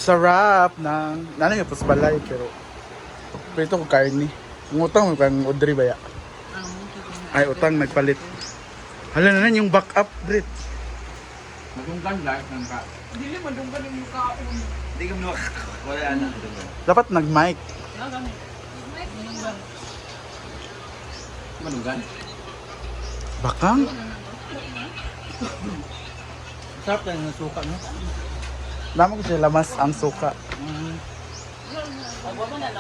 Sarap ng nanay nga balay pero prito ko karni. Ngutang mo kang Audrey baya. Ay utang nagpalit. Hala na yung backup Brit. Madunggan guys ng ka. Dili madunggan yung mukha ko. Hindi ka mo wala na. Dapat nag-mic. Madunggan. Bakang? Sarap tayo ng suka no? Naman ko siya lamas ang suka.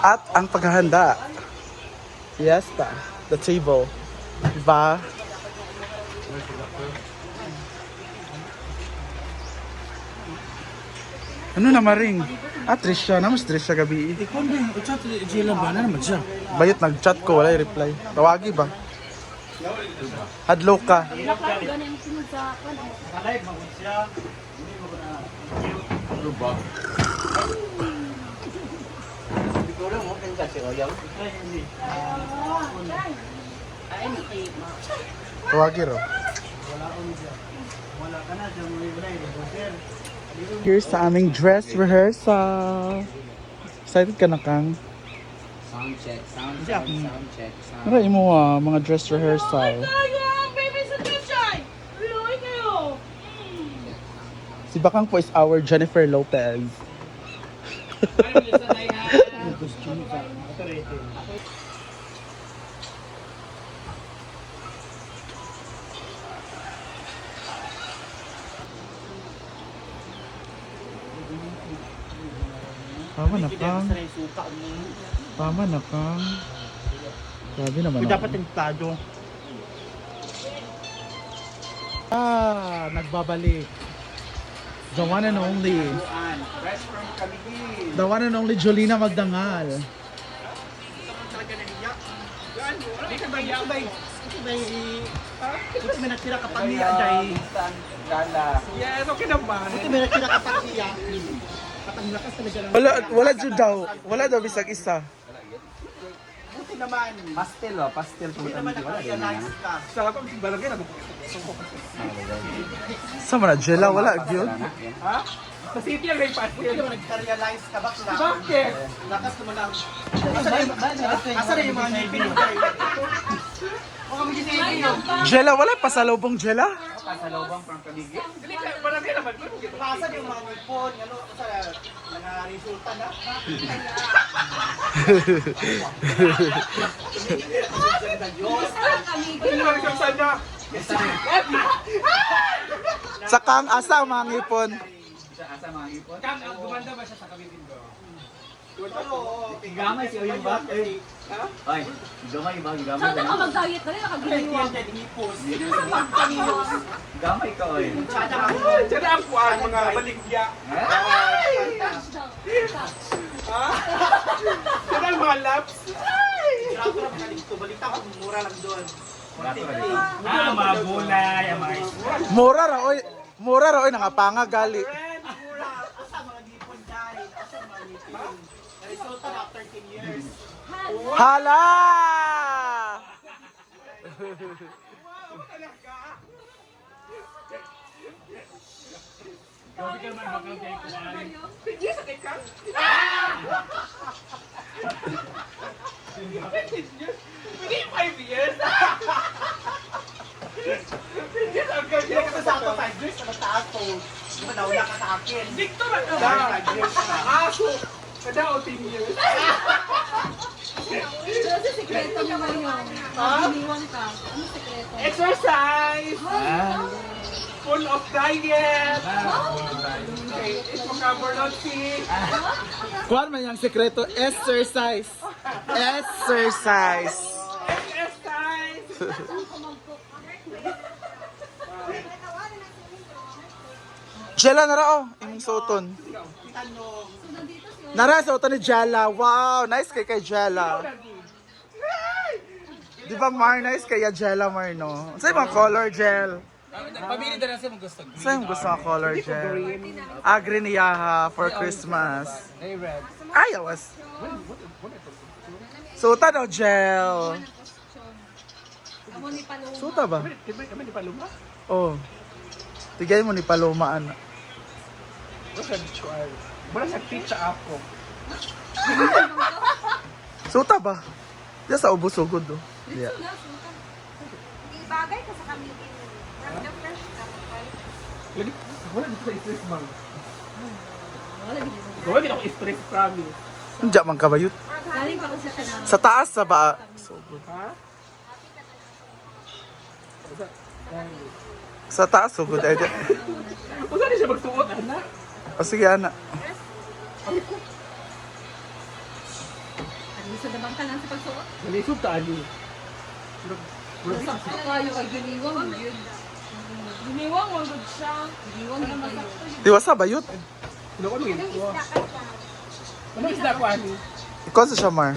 At ang paghahanda. Fiesta. The table. Diba? Ano na maring? Trisha. Namas Trisha gabi. Ikaw na yung chat Jela ba na naman siya? Bayot nag-chat ko. Wala yung reply. Tawagi ba? Hadlo ka. Ano ba? Ikaw lang mo kung kasi o yaw. Tawagi ro. Here's sa aming dress rehearsal. Excited ka na kang? Sound check. Ano mo mga dress rehearsal? Si Bakang po is our Jennifer Lopez. Tama na kang. Tama na kang. Grabe naman ako. Dapat yung tado. Nagbabalik. The one and only. Fresh from Kamigi. The one and only Jolina Magdangal. Buti may nakira kapag niya, Day. Gala. Yes, okay naman. Buti may nakira kapag niya. Kapag lakas talaga lang. Wala jud daw. Wala daw bisag isa. Buti naman. Pastel pastel po Buti naman naka-realize ka. Sa akong barangay na Sa mana Jella wala gyud. ha? Sa city ang may pastel. Buti naman nagka-realize ka bakla. Bakit? Lakas naman lang. Asa na yung mga ngipin mo? Mga ngipin mo. Jella wala pasalubong Jella. Pasalubong from Kamigi. Dili ka barangay naman ko. Asa yung mga ngipon? Ano? Sa nanga-resulta na? Ano lang siyang sana? Sa kang asa ang mga ngipon. Asa mga ipon? Kang gumanda ba siya sa Cavite do? Gamay si Oyong ba? Ay, gamay ba? Gamay Saan ka mag-diet na rin? Nakaginiwag. Gamay ka oy. Diyan ang kuwan, mga baligya. Diyan ang mga laps. Balita ko, mura lang doon. Mabulay, mga Mura ra oy. Mura ra oy nangapanga gali. Mura. Asa mga ngipon dahil? Asa mga ngipon? Resulta na after 10 years. Hala! Sige, sakit ka. Hindi 5 years. Hindi ang Hindi ganyan. ka sa ako 5 years na mataas po. Di ba nauna ka sa akin? Dito na ka Dahil ba? 5 years na. Aso. Kada o 10 years. Kasi sikreto naman yun. Nakaginiwang ka. Ano sikreto? Exercise. Full of diet. Okay, it's recover not sick. Kuan man yang sekreto exercise. Exercise. Exercise. Jella na ra oh, imong suoton. Nara suoton ni Jella. Wow, nice kay Jella. Di ba Mar, nice kaya Jella Mar no? Sa mga color gel. Pamili na siya mo gusto. Sa yung gusto ng color gel. Green niya for Christmas. Hey, red. Ay, awas. Suta daw gel. Amo ni Paloma. Suta ba? Kami di pa luma? Oh. Tigay mo ni Paloma ana. What's that? Wala siya pizza ako. Suta ba? Diya sa ubos sugod do. Yeah. Bagay ka sa kami. Fresh ka. Lagi, wala dito sa stress bang. Wala dito. Wala dito ako stress, promise. Diya man kabayot. Galing pa ko sa kanang. Sa taas sa ba? Sugod. Ha? Sa taas sugod ay. Usa di siya magsuot, anak. O sige ana. Ano sa dabang ka lang sa pagsuot? Nalisod ta, Ali. Sakto kayo kay giniwang yun. Giniwang mo gud siya. Giniwang yun kayo. Diwasa bayot. Ano ko nung ito? Ano isda ko, Ali? Ikaw sa Shamar.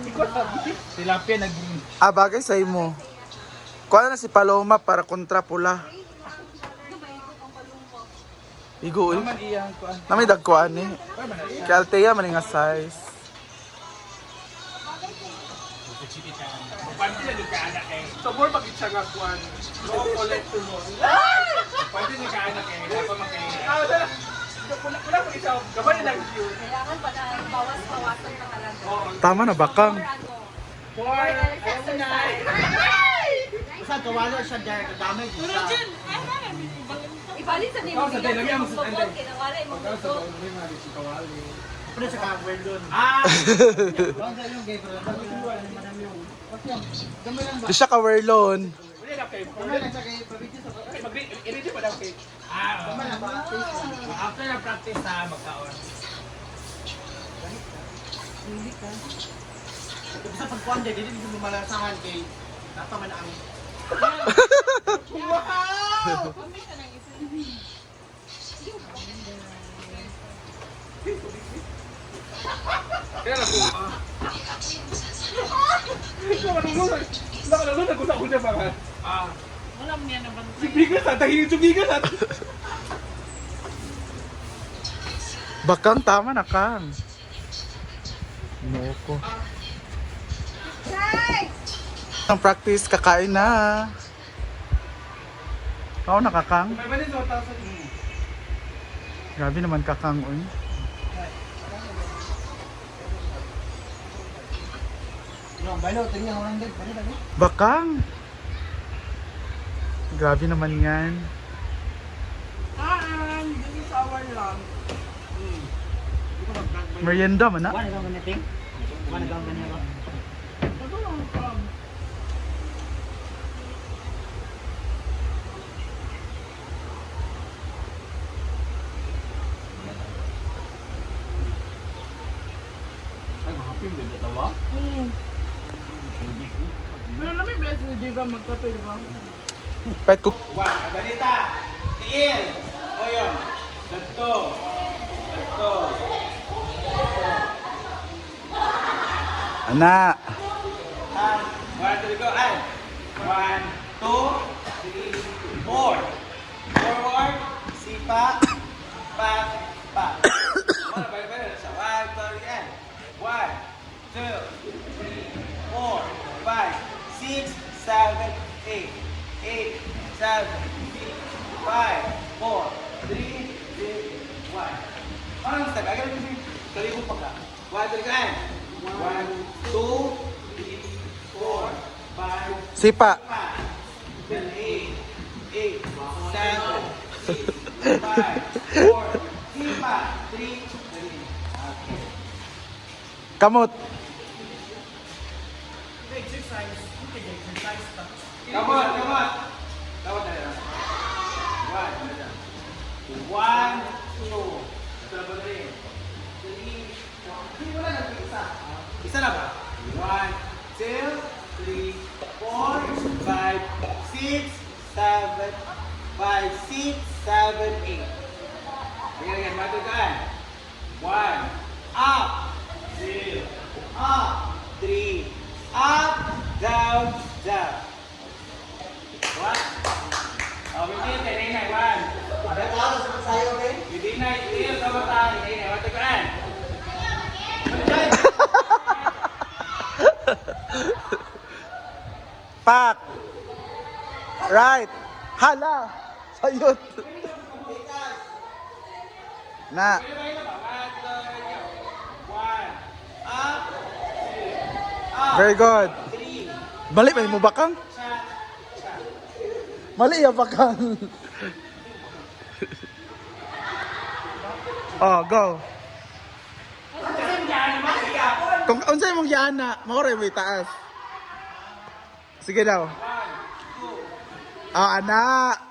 Ikot, Ali. Tilapia nag... Ah, bagay sa imo. Kuha na si Paloma para kontra pula. Igo eh. Naman iyang kuan. Nami dagkuan ni. Kay Altea man nga size. Pwede na ka anak eh. So, more pag siya nga kuhan. No collect to mo. Pwede na ka anak eh. Wala pa makain. Wala pa isa. Gabay na lang yun. Kailangan pa na bawas-bawasan na talaga. Tama na bakang. Four. Ayaw mo na. Saan kawalo siya dahil kadamay siya. Ibalit sa nimo. Sa tayo, lagyan mo sa tayo. Kinawala imong gusto. Pero sa kawal doon. Ah! Bawang sa inyong gay, pero gamay lang ba? Di siya ka-werlon. Wala na kayo. Gamay lang sa kay pabidyo sa I-ready pa daw kayo. gamay lang ba? After na practice ha, magkaon. Sa pagkuhan din, hindi mo malasahan kay nataman ang Kaya na po. Nakalulunag ko sa ako niya mga. Wala mo yan naman. Sibigan sa tahinin subigan at. Bakang tama na kang. Noko. Ang practice kakain na. Kao na kakang. May manin sa 1,000. Grabe naman kakang oy. yung balo, tingnan mo lang din. Bakang. Grabe naman yan. Hindi sour lang. Merienda man na. Wala kang ganiting? Wala kang ganiting? Pero namin bless mo, di ba magkape, di ba? Pet cook. Ganita! Tiil! O yun. Dito. Dito. Ana. 1, 2, go. Ay! 1, 2, 3, 4. Forward. Sipa. Back. Back. Wala, balik. Sa 1, 2, yan. 1, 2, 3, 4, 5, 6, 7, 8. 8, 7, 6, 5, 4, 3, 2, 1. Ano ang step? Agad mo kalibot pa ka. 1, 2, go. 1, 2, 3, 4, 5, Sipa. 8, 8, 7, 6, 5, 4, sipa, 3, 3. Okay. Kamot. Come on. Tawad na yan. 1, 2, 3, 4. Hindi mo na nag-isa. Isa na ba? 1, 2, 3, 4, 5, 6, 7, 5, 6, 7, 8. Again, matukaan. 1, up, 2, up, 3, up, down, down. What? Oh, hindi, tinay, 1. Nagkakaroon sa pasayo, okay? Hindi na, sama tayo. Hindi na, matukaan. Pak. Right. Hala. Sayot. Na. Very good. Mali ba mo bakang? Mali ya bakang. Oh, go. Kung unsay mong yana, maoray mo itaas. Sige daw. Ah, anak.